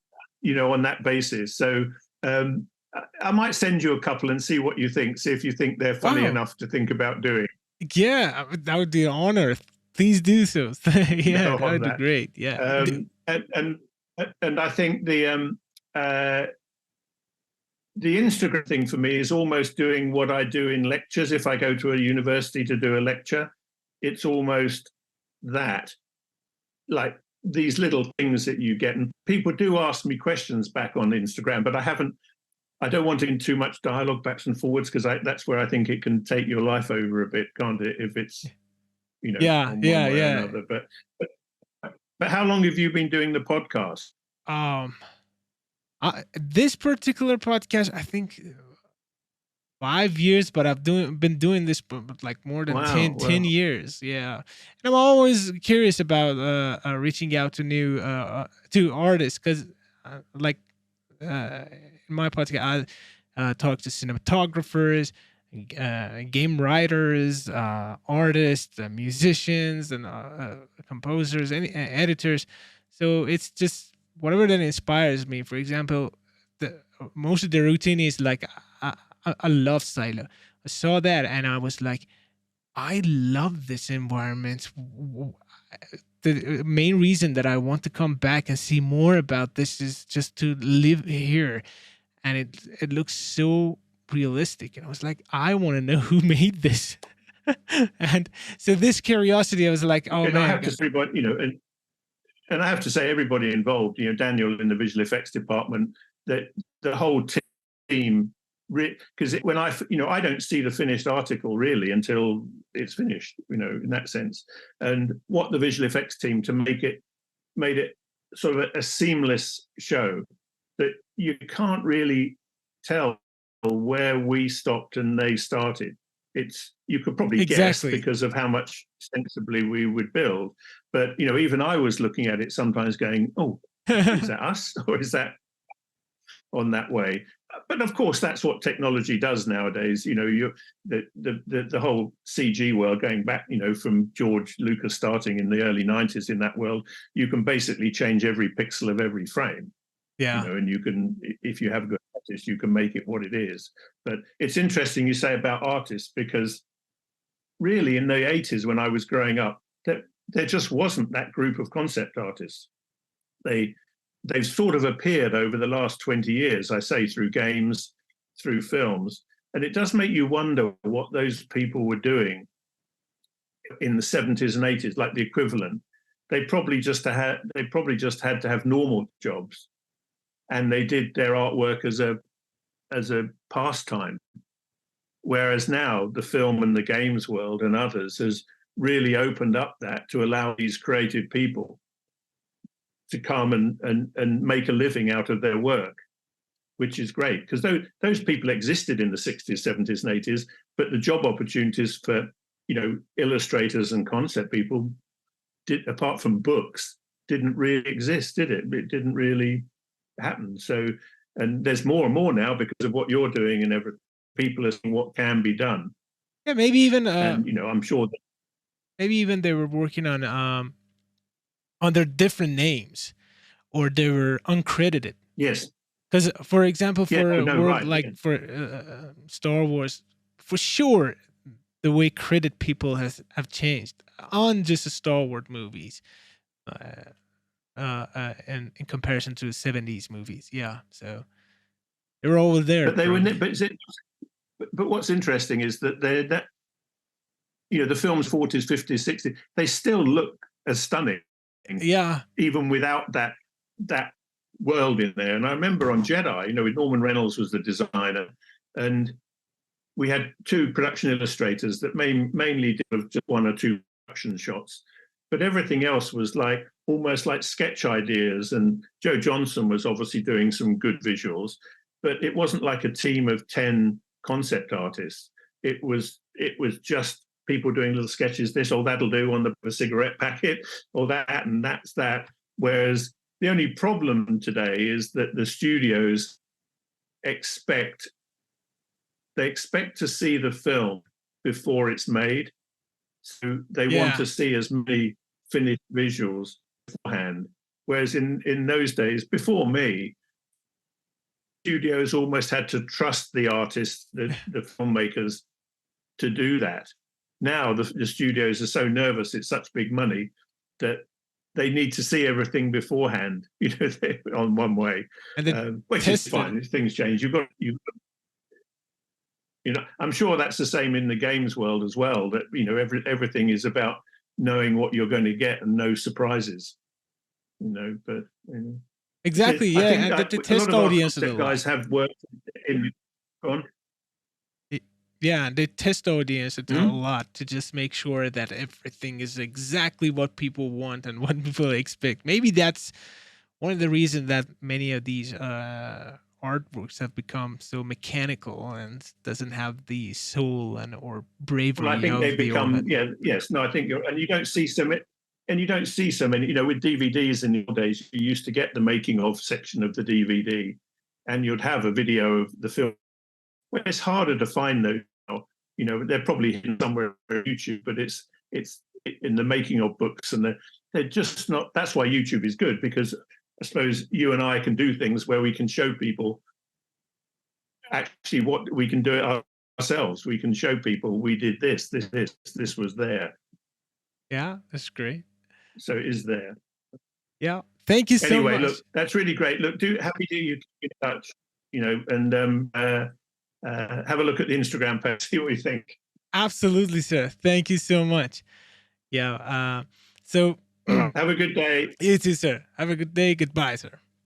And on that basis, so I might send you a couple and see what you think. See if you think they're funny Wow. enough to think about doing. Yeah, that would be an honor. Please do so. Yeah, that On would be that. great. Yeah. And I think the Instagram thing for me is almost doing what I do in lectures. If I go to a university to do a lecture, it's almost that, like these little things that you get. And people do ask me questions back on Instagram, but I don't want to get too much dialogue backs and forwards because that's where I think it can take your life over a bit, can't it? If it's, Yeah, on one yeah, way or yeah. another. But how long have you been doing the podcast? Um, this particular podcast, I think 5 years, but been doing this for like more than Wow. 10 Well, years. Yeah. And I'm always curious about reaching out to new to artists because like in my podcast, I talk to cinematographers, game writers, artists, musicians, and composers, and editors. So it's just whatever that inspires me. For example, most of the routine is like I love Silo. I saw that and I was like, I love this environment. The main reason that I want to come back and see more about this is just to live here, and it looks so realistic. And I was like, I want to know who made this. And so this curiosity, I was like, oh and I man, have to say, but and I have to say, everybody involved, Daniel in the visual effects department, that the whole team, because when I don't see the finished article really until it's finished, in that sense. And what the visual effects team to made it sort of a seamless show that you can't really tell where we stopped and they started. You could probably guess exactly. because of how much sensibly we would build. But even I was looking at it sometimes going, "Oh, is that us or is that on that way?" But of course, that's what technology does nowadays. The whole CG world going back, from George Lucas starting in the early '90s in that world, you can basically change every pixel of every frame. Yeah. And you can, if you have a good artist, you can make it what it is. But it's interesting you say about artists because really in the '80s when I was growing up, there just wasn't that group of concept artists. They've sort of appeared over the last 20 years, I say, through games, through films. And it does make you wonder what those people were doing in the '70s and '80s, like the equivalent. They probably just had to have normal jobs, and they did their artwork as a pastime. Whereas now the film and the games world and others has really opened up that to allow these creative people to come and make a living out of their work, which is great because those people existed in the '60s, '70s, and '80s, but the job opportunities for illustrators and concept people, apart from books, didn't really exist, did it? It didn't really happen. So, and there's more and more now because of what you're doing and people are seeing what can be done. Yeah, maybe even And I'm sure that maybe even they were working on under different names or they were uncredited. yes, Because, for example, Yeah, for no, world right. like Yeah. for Star Wars, for sure, the way credit people have changed on just the Star Wars movies, in comparison to the '70s movies. Yeah, so they were over there, But they were, probably. but what's interesting is that that the films 40s, 50s, 60s, they still look as stunning, Yeah, even without that world in there. And I remember on Jedi, with Norman Reynolds was the designer, and we had two production illustrators that mainly did just one or two production shots, but everything else was like almost like sketch ideas. And Joe Johnson was obviously doing some good visuals, but it wasn't like a team of 10 concept artists. It was just people doing little sketches, this or that'll do on the cigarette packet, or that, and that's that. Whereas the only problem today is that the studios expect to see the film before it's made. So they want yeah, to see as many finished visuals beforehand. Whereas in those days, before me, studios almost had to trust the artists, the filmmakers, to do that. Now the studios are so nervous, it's such big money that they need to see everything beforehand, on one way, and the which is test. fine. If things change, I'm sure that's the same in the games world as well, that everything is about knowing what you're going to get and no surprises. But Exactly, I yeah, think and the a lot test of our audience is a concept lot. guys have worked in. Go on. Yeah, the test audience a Hmm? lot to just make sure that everything is exactly what people want and what people expect. Maybe that's one of the reasons that many of these artworks have become so mechanical and doesn't have the soul and or Well, I bravery think they of the old. become, yes. No, I think and you don't see so many, with DVDs in the old days. You used to get the making of section of the DVD, and you'd have a video of the film. Well, it's harder to find those now. They're probably hidden somewhere on YouTube, but it's in the making of books, and they're just not. That's why YouTube is good, because I suppose you and I can do things where we can show people actually what we can do it ourselves. We can show people we did this was there, Yeah, that's great. so it is there. Yeah, thank you so Anyway, much. look, that's really great. Look, happy to you keep in touch, and have a look at the Instagram page, see what you think. Absolutely, sir. Thank you so much. Yeah. So All right, have a good day. you too, sir. Have a good day. Goodbye, sir.